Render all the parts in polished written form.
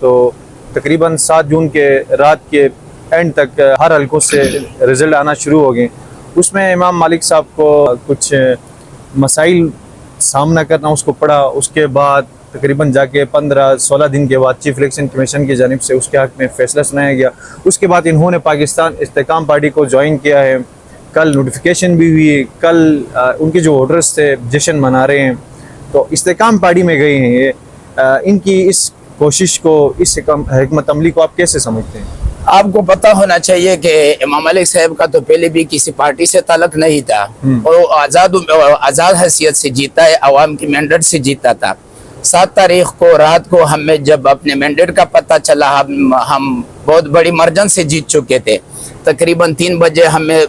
تو تقریباً 7 جون کے رات کے اینڈ تک ہر حلقوں سے رزلٹ آنا شروع ہو گئے. اس میں امام مالک صاحب کو کچھ مسائل سامنا کرنا اس کو پڑا. اس کے بعد تقریباً جا کے 15-16 دن کے بعد چیف الیکشن کمیشن کی جانب سے اس کے حق میں فیصلہ سنایا گیا. اس کے بعد انہوں نے پاکستان استحکام پارٹی کو جوائن کیا ہے. کل نوٹیفیکیشن بھی ہوئی. کل ان کے جو ووٹرز تھے جشن منا رہے ہیں تو استحکام پارٹی میں گئے ہیں. یہ ان کی اس کوشش کو, اس حکمت عملی کو آپ کیسے سمجھتے ہیں؟ آپ کو پتہ ہونا چاہیے کہ امام مالک صاحب کا تو پہلے بھی کسی پارٹی سے تعلق نہیں تھا اور وہ آزاد حیثیت سے جیتا ہے, عوام کی مینڈیٹ سے جیتا تھا. 7 تاریخ کو رات کو ہمیں جب اپنے مینڈیٹ کا پتہ چلا, ہم بہت بڑی مرجن سے جیت چکے تھے. تقریباً 3 بجے ہمیں,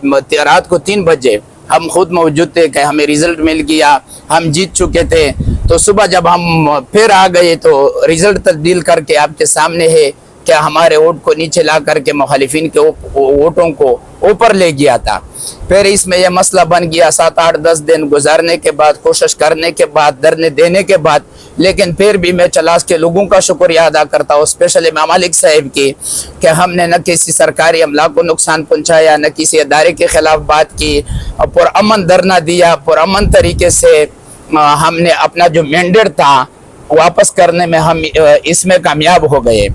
رات کو 3 بجے ہم خود موجود تھے کہ ہمیں ریزلٹ مل گیا, ہم جیت چکے تھے. تو صبح جب ہم پھر آ گئے تو ریزلٹ تبدیل کر کے آپ کے سامنے ہے کہ ہمارے ووٹ کو نیچے لا کر کے مخالفین کے ووٹوں کو اوپر لے گیا تھا. پھر اس میں یہ مسئلہ بن گیا. 7-8-10 دن گزارنے کے بعد, کوشش کرنے کے بعد, دھرنے دینے کے بعد, لیکن پھر بھی میں چلاس کے لوگوں کا شکریہ ادا کرتا ہوں, اسپیشلی امام مالک صاحب کی, کہ ہم نے نہ کسی سرکاری عملہ کو نقصان پہنچایا, نہ کسی ادارے کے خلاف بات کی, پرامن دھرنا دیا, پرامن طریقے سے ہم نے اپنا جو مینڈیٹ تھا واپس کرنے میں ہم اس میں کامیاب ہو گئے.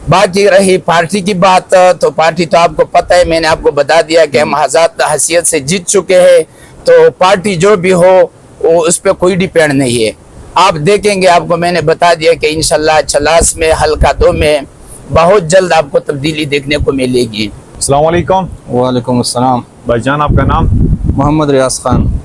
باقی رہی پارٹی کی بات, تو پارٹی تو آپ کو پتہ ہے, میں نے آپ کو بتا دیا کہ ہم آزاد حیثیت سے جیت چکے ہیں. تو پارٹی جو بھی ہو وہ اس پہ کوئی ڈیپینڈ نہیں ہے. آپ دیکھیں گے, آپ کو میں نے بتا دیا کہ انشاءاللہ چلاس میں حلقہ 2 میں بہت جلد آپ کو تبدیلی دیکھنے کو ملے گی. السلام علیکم. وعلیکم السلام. بھائی جان آپ کا نام؟ محمد ریاض خان.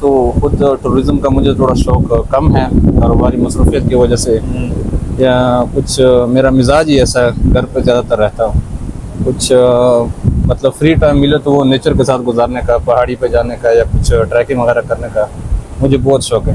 تو خود ٹورزم کا مجھے تھوڑا شوق کم ہے, کاروباری مصروفیت کی وجہ سے, یا کچھ میرا مزاج ہی ایسا ہے, گھر پہ زیادہ تر رہتا ہوں. کچھ مطلب فری ٹائم ملے تو وہ نیچر کے ساتھ گزارنے کا, پہاڑی پہ جانے کا یا کچھ ٹریکنگ وغیرہ کرنے کا مجھے بہت شوق ہے.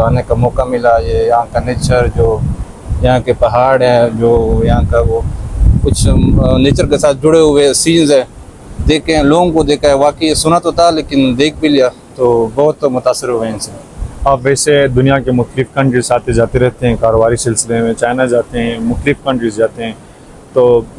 آنے کا موقع ملا. یہ یہاں کا نیچر, جو یہاں کے پہاڑ ہیں, جو یہاں کا وہ کچھ نیچر کے ساتھ جڑے ہوئے سینز ہیں, دیکھیں, لوگوں کو دیکھا ہے. واقعی سنا تو تھا لیکن دیکھ بھی لیا, تو بہت متاثر ہوئے ان سے. آپ ویسے دنیا کے مختلف کنٹریز آتے جاتے رہتے ہیں کاروباری سلسلے میں, چائنا جاتے ہیں, مختلف کنٹریز جاتے ہیں, تو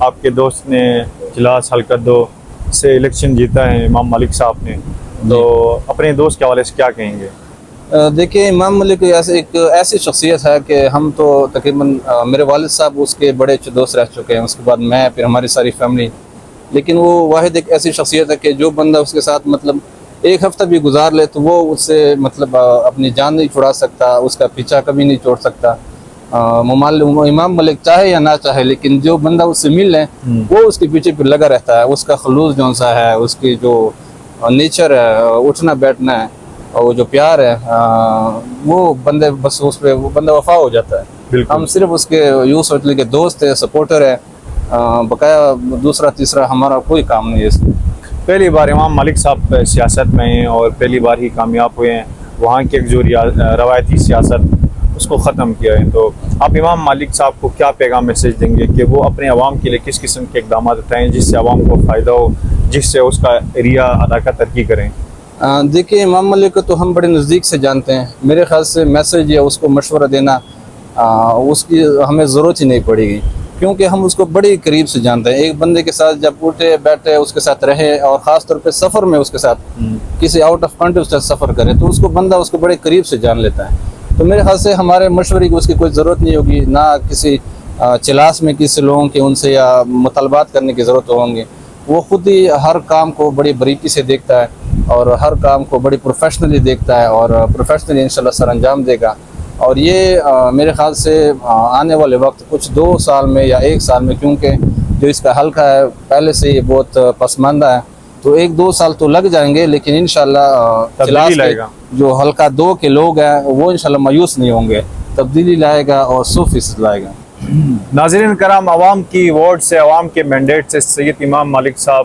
آپ کے دوست نے چلاس حلقہ 2 سے الیکشن جیتا ہے, امام مالک صاحب نے, تو اپنے دوست کے حوالے سے کیا کہیں گے؟ دیکھیں, امام مالک ایک ایسی شخصیت ہے کہ ہم تو تقریباً میرے والد صاحب اس کے بڑے اچھے دوست رہ چکے ہیں, اس کے بعد میں, پھر ہماری ساری فیملی. لیکن وہ واحد ایک ایسی شخصیت ہے کہ جو بندہ اس کے ساتھ مطلب ایک ہفتہ بھی گزار لے تو وہ اس سے مطلب اپنی جان نہیں چھڑا سکتا, اس کا پیچھا کبھی نہیں چھوڑ سکتا. امام مالک چاہے یا نہ چاہے, لیکن جو بندہ اس سے مل لے وہ اس کے پیچھے پہ لگا رہتا ہے. اس کا خلوص جون سا ہے, اس کی جو نیچر ہے, اٹھنا بیٹھنا ہے, اور وہ جو پیار ہے, وہ بندے بس اس پہ وہ بندہ وفا ہو جاتا ہے. ہم صرف اس کے یوں سوچ لیں کہ دوست ہے, سپورٹر ہے, بقایا دوسرا تیسرا ہمارا کوئی کام نہیں ہے اس میں. پہلی بار امام مالک صاحب سیاست میں ہیں اور پہلی بار ہی کامیاب ہوئے ہیں. وہاں کی ایک جو روایتی سیاست اس کو ختم کیا ہے, تو آپ امام مالک صاحب کو کیا پیغام میسیج دیں گے کہ وہ اپنے عوام کے لیے کس قسم کے اقدامات اٹھائیں جس سے عوام کو فائدہ ہو, جس سے اس کا ایریا علاقہ ترقی کریں؟ دیکھیں, امام مالک کو تو ہم بڑے نزدیک سے جانتے ہیں. میرے خیال سے میسیج یا اس کو مشورہ دینا اس کی ہمیں ضرورت ہی نہیں پڑے گی, کیونکہ ہم اس کو بڑے قریب سے جانتے ہیں. ایک بندے کے ساتھ جب اٹھے بیٹھے, اس کے ساتھ رہے, اور خاص طور پہ سفر میں اس کے ساتھ کسی آؤٹ آف کنٹری سے سفر کرے تو اس کو بندہ اس کو بڑے قریب سے جان لیتا ہے. تو میرے خیال سے ہمارے مشورے کی اس کی کوئی ضرورت نہیں ہوگی, نہ کسی چلاس میں کسی لوگوں کے ان سے یا مطالبات کرنے کی ضرورت ہوں گے. وہ خود ہی ہر کام کو بڑی باریکی سے دیکھتا ہے اور ہر کام کو بڑی پروفیشنلی دیکھتا ہے اور پروفیشنلی انشاءاللہ سر انجام دے گا. اور یہ میرے خیال سے آنے والے وقت کچھ 2 سال میں یا 1 سال میں, کیونکہ جو اس کا حلقہ ہے پہلے سے یہ بہت پسماندہ ہے, تو 1-2 سال تو لگ جائیں گے, لیکن انشاءاللہ چلاس کے جو حلقہ 2 کے لوگ ہیں وہ انشاءاللہ مایوس نہیں ہوں گے, تبدیلی لائے گا اور 100% لائے گا. ناظرین کرام, عوام کی ووٹ سے, عوام کے مینڈیٹ سے سید امام مالک صاحب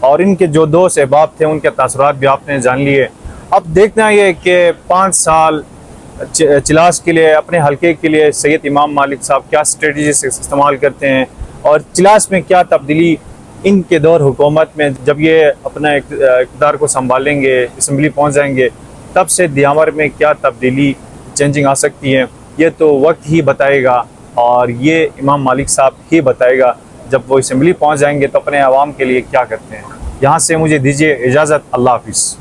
اور ان کے جو دوست احباب تھے ان کے تاثرات بھی آپ نے جان لیے. اب دیکھنا یہ کہ 5 سال چلاس کے لیے اپنے حلقے کے لیے سید امام مالک صاحب کیا اسٹریٹجیز استعمال کرتے ہیں اور چلاس میں کیا تبدیلی ان کے دور حکومت میں جب یہ اپنا اقتدار کو سنبھالیں گے اسمبلی پہنچ جائیں گے تب سے دیامر میں کیا تبدیلی چینجنگ آ سکتی ہے یہ تو وقت ہی بتائے گا اور یہ امام مالک صاحب ہی بتائے گا جب وہ اسمبلی پہنچ جائیں گے تو اپنے عوام کے لیے کیا کرتے ہیں. یہاں سے مجھے دیجیے اجازت. اللہ حافظ.